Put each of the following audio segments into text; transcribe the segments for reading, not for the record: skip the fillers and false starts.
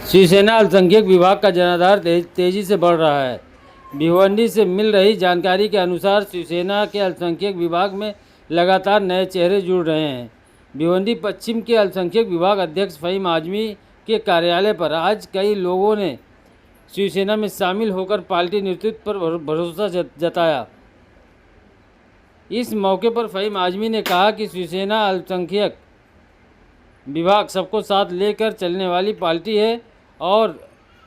शिवसेना अल्पसंख्यक विभाग का जनाधार तेजी से बढ़ रहा है। भिवंडी से मिल रही जानकारी के अनुसार शिवसेना के अल्पसंख्यक विभाग में लगातार नए चेहरे जुड़ रहे हैं। भिवंडी पश्चिम के अल्पसंख्यक विभाग अध्यक्ष फ़हीम आजमी के कार्यालय पर आज कई लोगों ने शिवसेना में शामिल होकर पार्टी नेतृत्व पर भरोसा जताया। इस मौके पर फ़हीम आजमी ने कहा कि शिवसेना अल्पसंख्यक विभाग सबको साथ लेकर चलने वाली पार्टी है और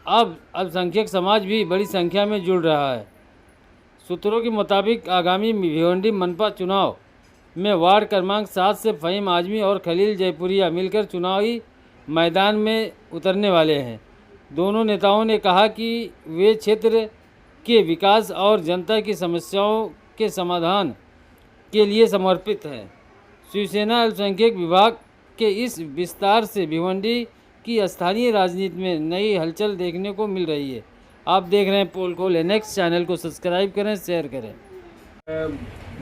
अब अल्पसंख्यक समाज भी बड़ी संख्या में जुड़ रहा है। सूत्रों के मुताबिक आगामी भिवंडी मनपा चुनाव में वार्ड क्रमांक 7 से फ़हीम आजमी और खलील जयपुरिया मिलकर चुनावी मैदान में उतरने वाले हैं। दोनों नेताओं ने कहा कि वे क्षेत्र के विकास और जनता की समस्याओं के समाधान के लिए समर्पित हैं। शिवसेना अल्पसंख्यक विभाग के इस विस्तार से भिवंडी की स्थानीय राजनीति में नई हलचल देखने को मिल रही है। आप देख रहे हैं पोल खोल नेक्स्ट। चैनल को सब्सक्राइब करें, शेयर करें।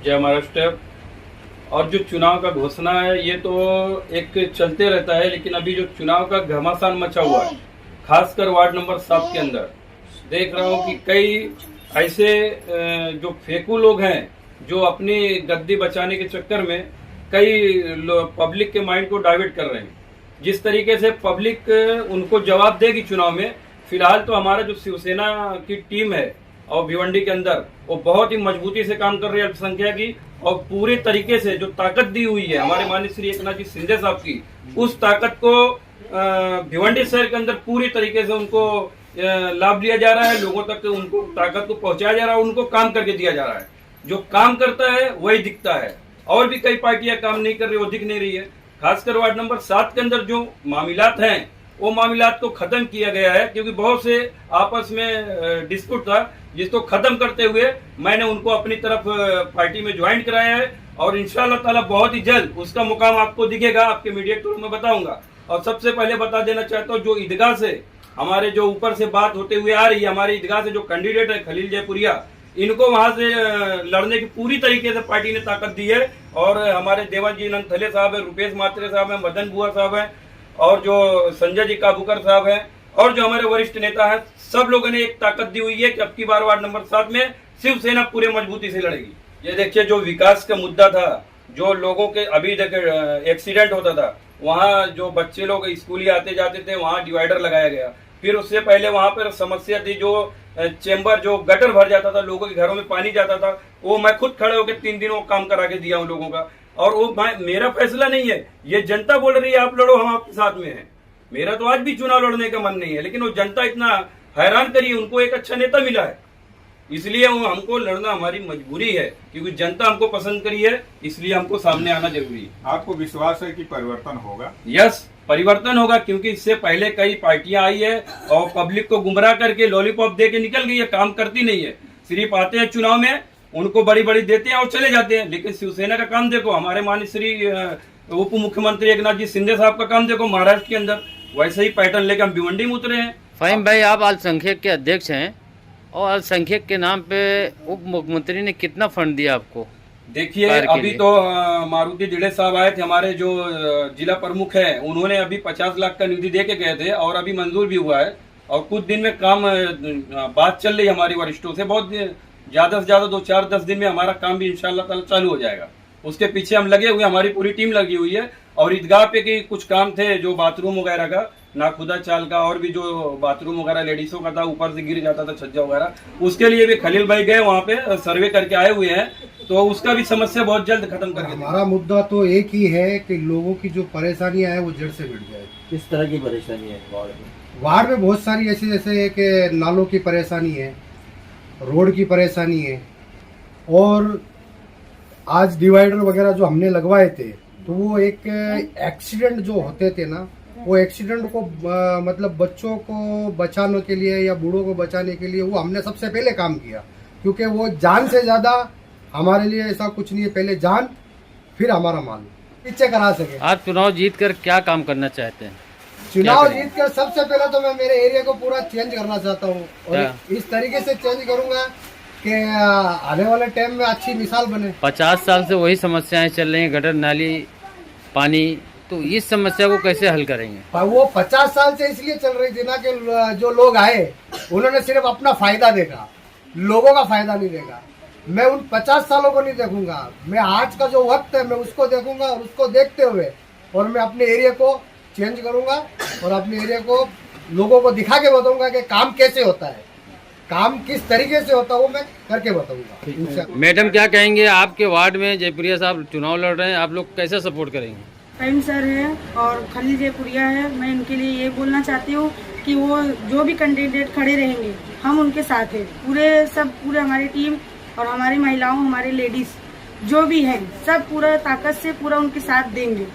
जय महाराष्ट्र। और जो चुनाव का घोषणा है ये तो एक चलते रहता है, लेकिन अभी जो चुनाव का घमासान मचा हुआ है, खासकर वार्ड नंबर 7 के अंदर देख रहा हूँ कि कई ऐसे जो फेंकू लोग हैं जो अपनी गद्दी बचाने के चक्कर में कई पब्लिक के माइंड को डाइवर्ट कर रहे हैं। जिस तरीके से पब्लिक उनको जवाब देगी चुनाव में, फिलहाल तो हमारा जो शिवसेना की टीम है और भिवंडी के अंदर वो बहुत ही मजबूती से काम कर रही है अल्पसंख्यक की, और पूरे तरीके से जो ताकत दी हुई है हमारे माननीय श्री एकनाथ जी शिंदे साहब की, उस ताकत को भिवंडी शहर के अंदर पूरी तरीके से उनको लाभ दिया जा रहा है। लोगों तक उनको ताकत को पहुंचाया जा रहा है, उनको काम करके दिया जा रहा है। जो काम करता है वही दिखता है, और भी कई पार्टियां काम नहीं कर रही, वो दिख नहीं रही है। खासकर वार्ड नंबर 7 के अंदर जो मामलात हैं वो मामलात को खत्म किया गया है, क्योंकि बहुत से आपस में डिस्प्यूट था, जिसको खत्म करते हुए मैंने उनको अपनी तरफ पार्टी में ज्वाइन कराया है, और इंशाअल्लाह ताला बहुत ही जल्द उसका मुकाम आपको दिखेगा, आपके मीडिया के थ्रू मैं बताऊंगा। और सबसे पहले बता देना चाहता हूँ, जो ईदगाह से हमारे जो ऊपर से बात होते हुए आ रही है, हमारे ईदगाह से जो कैंडिडेट है खलील जयपुरिया, इनको वहां से लड़ने की पूरी तरीके से पार्टी ने ताकत दी है। और हमारे देवाजी नंथले साहब है, रुपेश मात्रे साहब है, मदन बुआ साहब है, और जो संजय जी काबूकर साहब है, और जो हमारे वरिष्ठ नेता हैं, सब लोगों ने एक ताकत दी हुई है कि अब की बार वार्ड नंबर 7 में शिवसेना पूरे मजबूती से लड़ेगी। ये देखिए, जो विकास का मुद्दा था, जो लोगों के अभी देखिए एक्सीडेंट होता था, वहाँ जो बच्चे लोग स्कूल आते जाते थे वहाँ डिवाइडर लगाया गया। फिर उससे पहले वहाँ पर समस्या थी, जो चेंबर जो गटर भर जाता था, लोगों के घरों में पानी जाता था, वो मैं खुद खड़े होकर 3 दिन वो काम करा के दिया उन लोगों का। और वो मेरा फैसला नहीं है, ये जनता बोल रही है आप लड़ो, हम आपके साथ में हैं। मेरा तो आज भी चुनाव लड़ने का मन नहीं है, लेकिन वो जनता इतना हैरान करी, उनको एक अच्छा नेता मिला है, इसलिए वो हमको लड़ना हमारी मजबूरी है, क्योंकि जनता हमको पसंद करी है, इसलिए हमको सामने आना जरूरी है। आपको विश्वास है कि परिवर्तन होगा? यस, परिवर्तन होगा, क्योंकि इससे पहले कई पार्टियां आई है और पब्लिक को गुमराह करके लॉलीपॉप दे के निकल गई है, काम करती नहीं है। सिर्फ आते हैं चुनाव में, उनको बड़ी बड़ी देते हैं और चले जाते हैं। लेकिन शिवसेना का काम देखो, हमारे माननीय श्री उप मुख्यमंत्री एकनाथ जी शिंदे साहब का काम देखो महाराष्ट्र के अंदर, वैसे ही पैटर्न लेकर हम भिवंडी में उतरे हैं। फ़हीम भाई, आप अल्पसंख्यक के अध्यक्ष हैं और अल्पसंख्यक के नाम पे उप मुख्यमंत्री ने कितना फंड दिया आपको? देखिए, अभी तो मारुति दिड़े साहब आए थे, हमारे जो जिला प्रमुख हैं, उन्होंने अभी 50 लाख का निधि दे के गए थे, और अभी मंजूर भी हुआ है, और कुछ दिन में काम बात चल रही है हमारी वरिष्ठों से, बहुत ज्यादा से ज्यादा 2-4-10 दिन में हमारा काम भी इंशाल्लाह ताला चालू हो जाएगा। उसके पीछे हम लगे हुए, हमारी पूरी टीम लगी हुई है। और ईदगाह पे के कुछ काम थे, जो बाथरूम वगैरह का, नाखुदा चाल का, और भी जो बाथरूम वगैरह लेडीजों का था, ऊपर से गिर जाता था छज्जा वगैरह, उसके लिए भी खलील भाई गए वहाँ पे, सर्वे करके आए हुए हैं, तो उसका भी समस्या बहुत जल्द खत्म करके। हमारा मुद्दा तो एक ही है कि लोगों की जो परेशानियां हैं वो जड़ से मिट जाए। किस तरह की परेशानी है वार्ड में? वार्ड में बहुत सारी ऐसी, जैसे कि नालों की परेशानी है, रोड की परेशानी है, और आज डिवाइडर वगैरह जो हमने लगवाए थे, तो वो एक एक्सीडेंट जो होते थे ना, वो एक्सीडेंट को मतलब बच्चों को बचाने के लिए या बूढ़ों को बचाने के लिए वो हमने सबसे पहले काम किया, क्योंकि वो जान से ज्यादा हमारे लिए ऐसा कुछ नहीं है, पहले जान फिर हमारा माल पीछे करा सके। आज चुनाव जीत कर क्या काम करना चाहते हैं? चुनाव जीत कर सबसे पहले तो मैं मेरे एरिया को पूरा चेंज करना चाहता हूँ, और इस तरीके से चेंज करूंगा कि आने वाले टाइम में अच्छी मिसाल बने। 50 साल से वही समस्याएं चल रही हैं, गटर नाली, पानी, तो इस समस्या को कैसे हल करेंगे? पर वो 50 साल से इसलिए चल रही थी ना कि जो लोग आए उन्होंने सिर्फ अपना फायदा देखा, लोगों का फायदा नहीं देखा। मैं उन 50 सालों को नहीं देखूंगा, मैं आज का जो वक्त है मैं उसको देखूंगा और उसको देखते हुए और मैं अपने एरिया को चेंज करूंगा और अपने एरिया को लोगों को दिखा के बताऊंगा कि काम कैसे होता है, काम किस तरीके से होता है, वो मैं करके बताऊंगा। मैडम क्या कहेंगे, आपके वार्ड में जयपुरिया साहब चुनाव लड़ रहे हैं, आप लोग कैसे सपोर्ट करेंगे? फहीम सर है और खलील जयपुरिया है। मैं इनके लिए ये बोलना चाहती हूँ कि वो जो भी कैंडिडेट खड़े रहेंगे हम उनके साथ हैं, पूरे हमारी टीम और हमारी महिलाओं, हमारे लेडीज जो भी हैं सब पूरा ताकत से पूरा उनके साथ देंगे।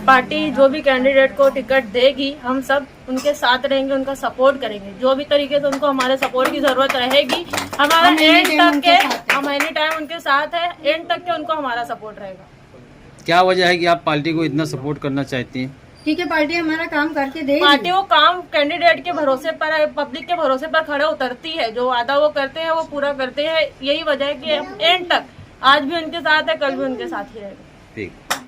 पार्टी जो भी कैंडिडेट को टिकट देगी हम सब उनके साथ रहेंगे, उनका सपोर्ट करेंगे। जो भी तरीके से उनको हमारे सपोर्ट की जरूरत रहेगी, हमारा एंड तक के हम एनी टाइम उनके साथ है, एंड तक के उनको हमारा सपोर्ट रहेगा। क्या वजह है कि आप पार्टी को इतना सपोर्ट करना चाहती हैं? ठीक है, पार्टी हमारा काम करके देगी। पार्टी वो काम कैंडिडेट के भरोसे पर, पब्लिक के भरोसे पर खड़े उतरती है, जो वादा वो करते हैं वो पूरा करते हैं। यही वजह है कि एंड तक आज भी उनके साथ है, कल भी उनके साथ ही रहेगा। ठीक।